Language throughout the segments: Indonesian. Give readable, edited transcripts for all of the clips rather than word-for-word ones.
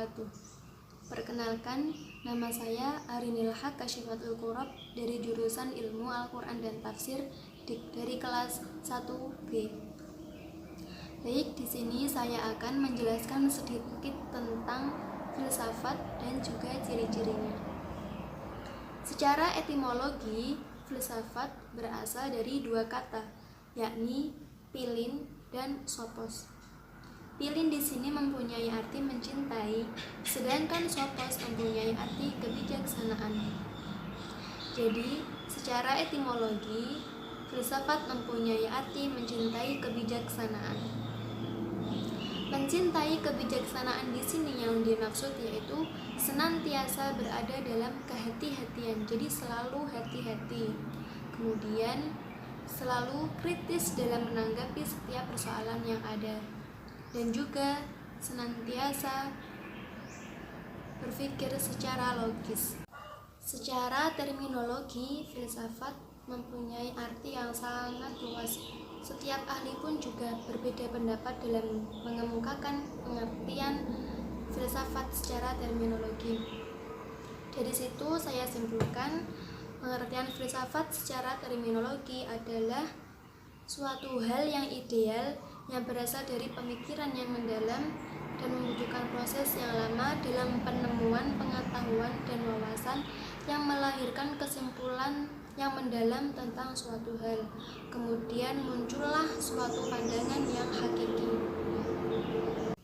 wabarakatuh. Perkenalkan, nama saya Arinil Haq Kasyifatul Qurab dari jurusan Ilmu Al-Quran dan Tafsir dari kelas 1B. Baik, di sini saya akan menjelaskan sedikit tentang filsafat dan juga ciri-cirinya. Secara etimologi, filsafat berasal dari dua kata, yakni pilin dan sophos. Pilin di sini mempunyai arti mencintai, sedangkan sophos mempunyai arti kebijaksanaan. Jadi, secara etimologi, filsafat mempunyai arti mencintai kebijaksanaan. Mencintai kebijaksanaan di sini yang dimaksud yaitu senantiasa berada dalam kehati-hatian, jadi selalu hati-hati. Kemudian selalu kritis dalam menanggapi setiap persoalan yang ada, dan juga senantiasa berpikir secara logis. Secara terminologi, filsafat mempunyai arti yang sangat luas. Setiap ahli pun juga berbeda pendapat dalam mengemukakan pengertian filsafat secara terminologi. Dari situ saya simpulkan, pengertian filsafat secara terminologi adalah suatu hal yang ideal yang berasal dari pemikiran yang mendalam dan membutuhkan proses yang lama dalam penemuan pengetahuan dan wawasan yang melahirkan kesimpulan yang mendalam tentang suatu hal. Kemudian muncullah suatu pandangan yang hakiki.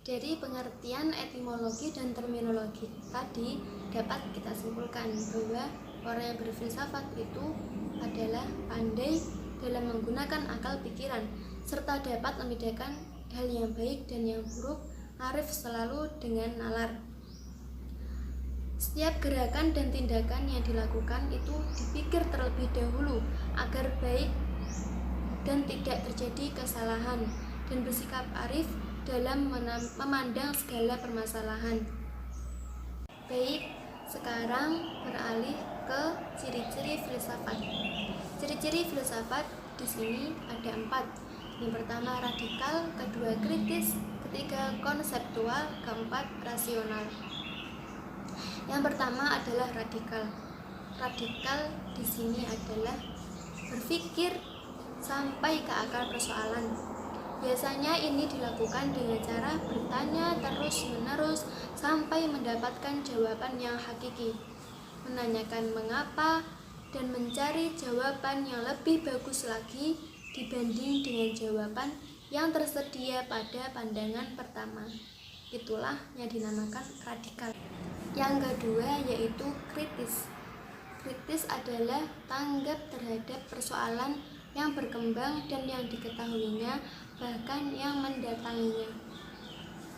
Dari pengertian etimologi dan terminologi tadi dapat kita simpulkan bahwa orang yang berfilsafat itu adalah pandai dalam menggunakan akal pikiran, serta dapat membedakan hal yang baik dan yang buruk, arif selalu dengan nalar. Setiap gerakan dan tindakan yang dilakukan itu dipikir terlebih dahulu agar baik dan tidak terjadi kesalahan, dan bersikap arif dalam memandang segala permasalahan. Baik, sekarang beralih ke ciri-ciri filsafat. Ciri-ciri filsafat di sini ada 4. Yang pertama radikal, kedua kritis, ketiga konseptual, keempat rasional. Yang pertama adalah radikal. Radikal di sini adalah berpikir sampai ke akar persoalan. Biasanya ini dilakukan dengan cara bertanya terus-menerus sampai mendapatkan jawaban yang hakiki, menanyakan mengapa, dan mencari jawaban yang lebih bagus lagi dibanding dengan jawaban yang tersedia pada pandangan pertama. Itulah yang dinamakan radikal. Yang kedua yaitu kritis. Kritis adalah tanggap terhadap persoalan yang berkembang dan yang diketahuinya, bahkan yang mendatanginya.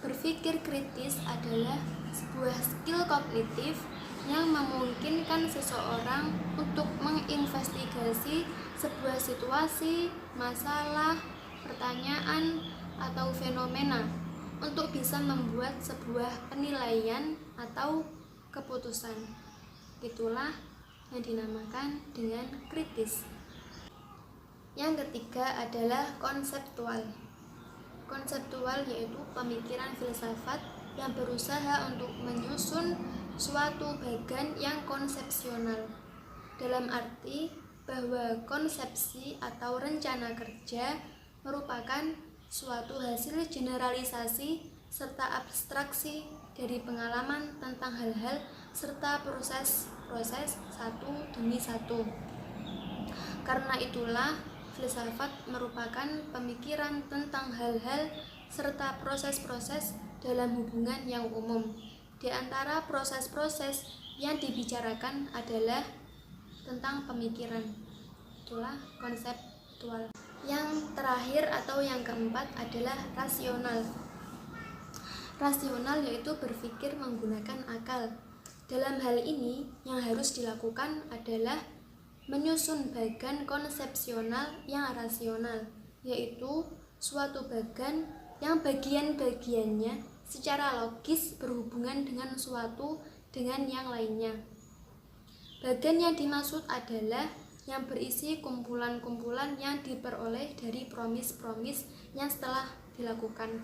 Berpikir kritis adalah sebuah skill kognitif yang memungkinkan seseorang untuk menginvestigasi sebuah situasi, masalah, pertanyaan, atau fenomena untuk bisa membuat sebuah penilaian atau keputusan. Itulah yang dinamakan dengan kritis. Yang ketiga adalah konseptual. Konseptual yaitu pemikiran filsafat yang berusaha untuk menyusun suatu bagan yang konsepsional, dalam arti bahwa konsepsi atau rencana kerja merupakan suatu hasil generalisasi serta abstraksi dari pengalaman tentang hal-hal serta proses-proses satu demi satu. Karena itulah filsafat merupakan pemikiran tentang hal-hal serta proses-proses dalam hubungan yang umum. Di antara proses-proses yang dibicarakan adalah tentang pemikiran. Itulah konseptual. Yang terakhir atau yang keempat adalah rasional. Rasional yaitu berpikir menggunakan akal. Dalam hal ini yang harus dilakukan adalah menyusun bagan konsepsional yang rasional, yaitu suatu bagan yang bagian-bagiannya secara logis berhubungan dengan suatu dengan yang lainnya. Bagan yang dimaksud adalah yang berisi kumpulan-kumpulan yang diperoleh dari promis-promis yang setelah dilakukan.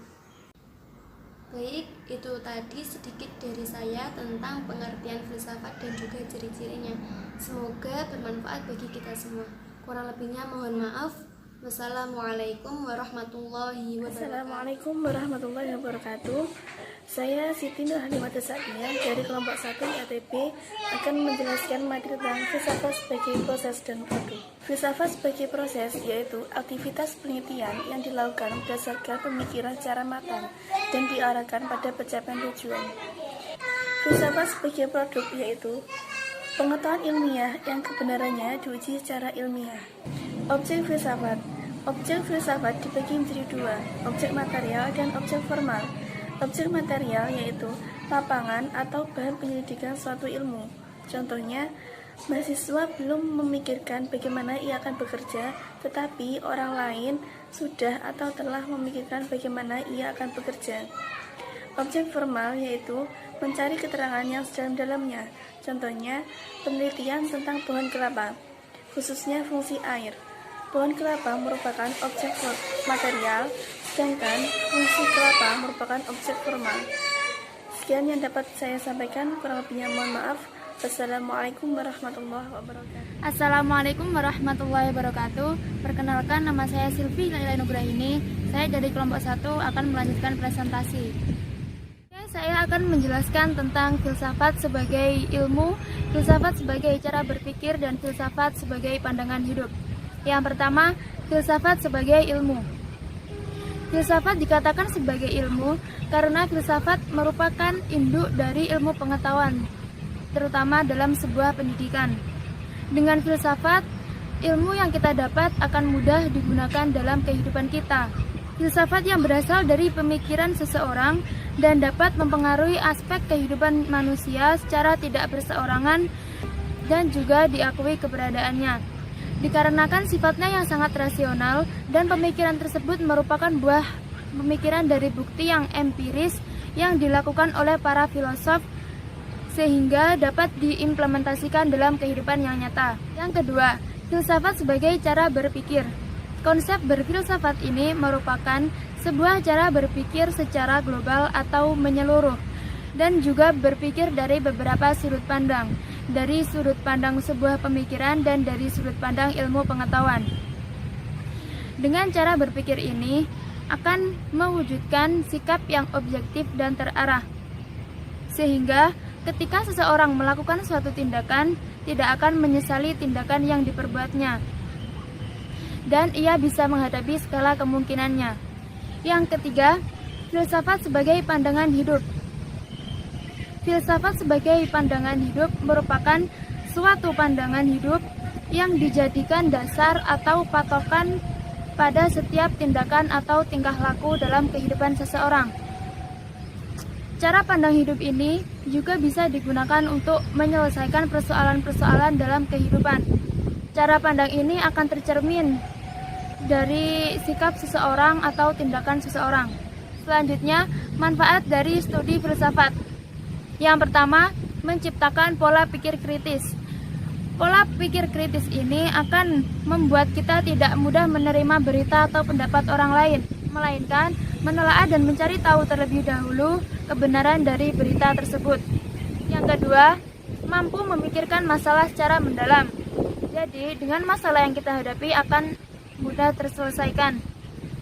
Baik, itu tadi sedikit dari saya tentang pengertian filsafat dan juga ciri-cirinya. Semoga bermanfaat bagi kita semua. Kurang lebihnya mohon maaf. Wassalamualaikum warahmatullahi wabarakatuh. Assalamualaikum warahmatullahi wabarakatuh. Saya Siti Nur Halimah Sa'diyah dari kelompok 1 IATB akan menjelaskan materi tentang filsafat sebagai proses dan produk. Filsafat sebagai proses yaitu aktivitas penelitian yang dilakukan berdasarkan pemikiran secara matang dan diarahkan pada pencapaian tujuan. Filsafat sebagai produk yaitu pengetahuan ilmiah yang kebenarannya diuji secara ilmiah. Objek filsafat. Objek filsafat dibagi menjadi dua, objek material dan objek formal. Objek material yaitu lapangan atau bahan penyelidikan suatu ilmu. Contohnya, mahasiswa belum memikirkan bagaimana ia akan bekerja, tetapi orang lain sudah atau telah memikirkan bagaimana ia akan bekerja. Objek formal yaitu mencari keterangan yang sedalam-dalamnya. Contohnya, penelitian tentang pohon kelapa, khususnya fungsi air. Pohon kelapa merupakan objek material, sedangkan fungsi kelapa merupakan objek formal. Sekian yang dapat saya sampaikan, kurang lebihnya mohon maaf. Wassalamualaikum warahmatullahi wabarakatuh. Assalamualaikum warahmatullahi wabarakatuh. Perkenalkan, nama saya Silvi Laila Nugraini. Saya dari kelompok 1 akan melanjutkan presentasi. Saya akan menjelaskan tentang filsafat sebagai ilmu, filsafat sebagai cara berpikir, dan filsafat sebagai pandangan hidup. Yang pertama, filsafat sebagai ilmu. Filsafat dikatakan sebagai ilmu karena filsafat merupakan induk dari ilmu pengetahuan, terutama dalam sebuah pendidikan. Dengan filsafat, ilmu yang kita dapat akan mudah digunakan dalam kehidupan kita. Filsafat yang berasal dari pemikiran seseorang dan dapat mempengaruhi aspek kehidupan manusia secara tidak berseorangan dan juga diakui keberadaannya. Dikarenakan sifatnya yang sangat rasional dan pemikiran tersebut merupakan buah pemikiran dari bukti yang empiris yang dilakukan oleh para filosof sehingga dapat diimplementasikan dalam kehidupan yang nyata. Yang kedua, filsafat sebagai cara berpikir. Konsep berfilsafat ini merupakan sebuah cara berpikir secara global atau menyeluruh dan juga berpikir dari beberapa sudut pandang, dari sudut pandang sebuah pemikiran dan dari sudut pandang ilmu pengetahuan. Dengan cara berpikir ini akan mewujudkan sikap yang objektif dan terarah, sehingga ketika seseorang melakukan suatu tindakan, tidak akan menyesali tindakan yang diperbuatnya, dan ia bisa menghadapi segala kemungkinannya. Yang ketiga, filsafat sebagai pandangan hidup. Filsafat sebagai pandangan hidup merupakan suatu pandangan hidup yang dijadikan dasar atau patokan pada setiap tindakan atau tingkah laku dalam kehidupan seseorang. Cara pandang hidup ini juga bisa digunakan untuk menyelesaikan persoalan-persoalan dalam kehidupan. Cara pandang ini akan tercermin dari sikap seseorang atau tindakan seseorang. Selanjutnya, manfaat dari studi filsafat. Yang pertama, menciptakan pola pikir kritis. Pola pikir kritis ini akan membuat kita tidak mudah menerima berita atau pendapat orang lain, melainkan menelaah dan mencari tahu terlebih dahulu kebenaran dari berita tersebut. Yang kedua, mampu memikirkan masalah secara mendalam. Jadi, dengan masalah yang kita hadapi akan mudah terselesaikan.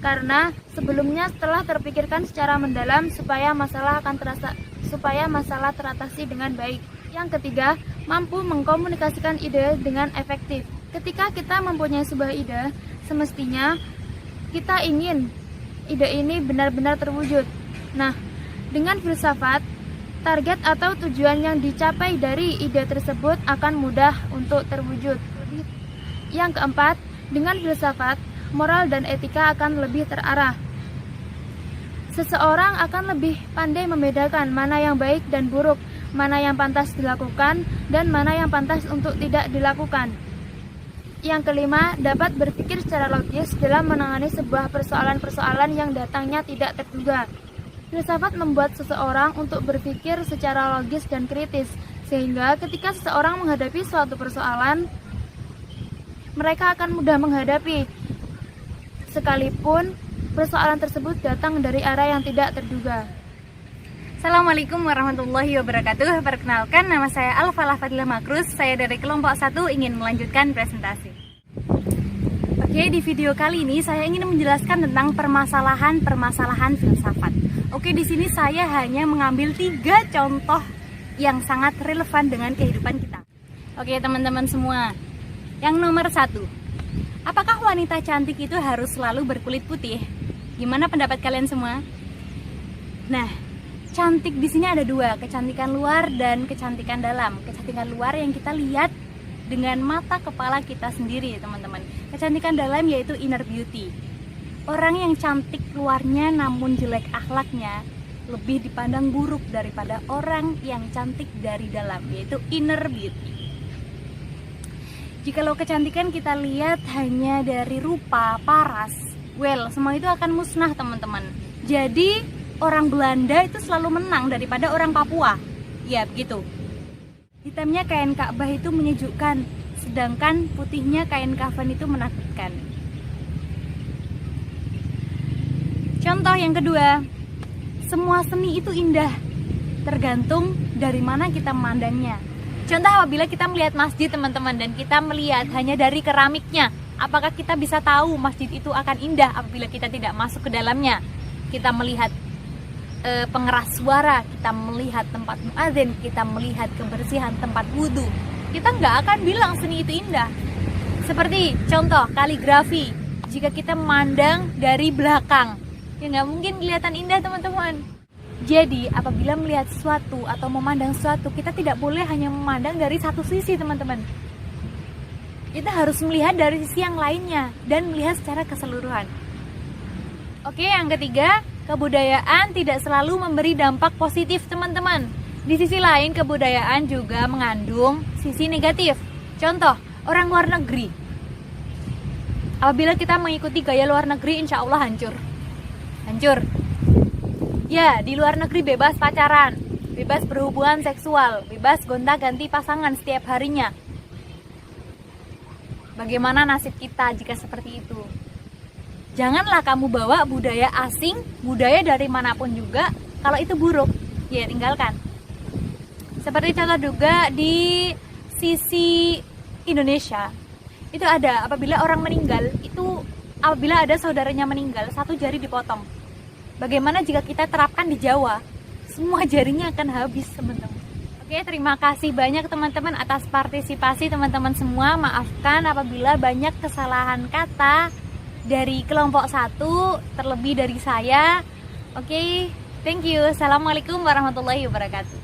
Karena sebelumnya setelah terpikirkan secara mendalam supaya masalah teratasi dengan baik. Yang ketiga, mampu mengkomunikasikan ide dengan efektif. Ketika kita mempunyai sebuah ide, semestinya kita ingin ide ini benar-benar terwujud. Nah, dengan filsafat, target atau tujuan yang dicapai dari ide tersebut akan mudah untuk terwujud. Yang keempat, dengan filsafat, moral dan etika akan lebih terarah. Seseorang akan lebih pandai membedakan mana yang baik dan buruk, mana yang pantas dilakukan, dan mana yang pantas untuk tidak dilakukan. Yang kelima, dapat berpikir secara logis dalam menangani sebuah persoalan-persoalan yang datangnya tidak terduga. Filsafat membuat seseorang untuk berpikir secara logis dan kritis, sehingga ketika seseorang menghadapi suatu persoalan, mereka akan mudah menghadapi, sekalipun persoalan tersebut datang dari arah yang tidak terduga. Assalamualaikum warahmatullahi wabarakatuh. Perkenalkan, nama saya Alfalah Fadilah Makrus. Saya dari kelompok 1 ingin melanjutkan presentasi. Oke, di video kali ini saya ingin menjelaskan tentang permasalahan filsafat. Oke, di sini saya hanya mengambil 3 contoh yang sangat relevan dengan kehidupan kita. Oke, teman-teman semua. Yang nomor 1. Apakah wanita cantik itu harus selalu berkulit putih? Gimana pendapat kalian semua? Nah, cantik di sini ada 2, kecantikan luar dan kecantikan dalam. Kecantikan luar yang kita lihat dengan mata kepala kita sendiri, teman-teman. Kecantikan dalam yaitu inner beauty. Orang yang cantik luarnya namun jelek akhlaknya lebih dipandang buruk daripada orang yang cantik dari dalam, yaitu inner beauty. Jikalau kecantikan kita lihat hanya dari rupa, paras, semua itu akan musnah, teman-teman. Jadi orang Belanda itu selalu menang daripada orang Papua. Ya, begitu. Hitamnya kain Ka'bah itu menyejukkan, sedangkan putihnya kain kafan itu menakutkan. Contoh yang kedua, semua seni itu indah, tergantung dari mana kita memandangnya. Contoh apabila kita melihat masjid, teman-teman, dan kita melihat hanya dari keramiknya, apakah kita bisa tahu masjid itu akan indah apabila kita tidak masuk ke dalamnya? Kita melihat pengeras suara, kita melihat tempat muadzin, kita melihat kebersihan tempat wudhu, kita nggak akan bilang seni itu indah. Seperti contoh kaligrafi, jika kita memandang dari belakang, ya nggak mungkin kelihatan indah, teman-teman. Jadi apabila melihat sesuatu atau memandang sesuatu, kita tidak boleh hanya memandang dari satu sisi, teman-teman. Kita harus melihat dari sisi yang lainnya dan melihat secara keseluruhan. Oke, yang ketiga, kebudayaan tidak selalu memberi dampak positif, teman-teman. Di sisi lain, kebudayaan juga mengandung sisi negatif. Contoh, orang luar negeri. Apabila kita mengikuti gaya luar negeri, insya Allah hancur. Hancur. Ya, di luar negeri bebas pacaran, bebas berhubungan seksual, bebas gonta-ganti pasangan setiap harinya. Bagaimana nasib kita jika seperti itu? Janganlah kamu bawa budaya asing, budaya dari manapun juga, kalau itu buruk, ya tinggalkan. Seperti contoh juga di sisi Indonesia, itu ada apabila orang meninggal, itu apabila ada saudaranya meninggal, 1 jari dipotong. Bagaimana jika kita terapkan di Jawa? Semua jarinya akan habis, teman-teman. Oke, terima kasih banyak teman-teman atas partisipasi teman-teman semua. Maafkan apabila banyak kesalahan kata dari kelompok 1, terlebih dari saya. Oke, thank you. Assalamualaikum warahmatullahi wabarakatuh.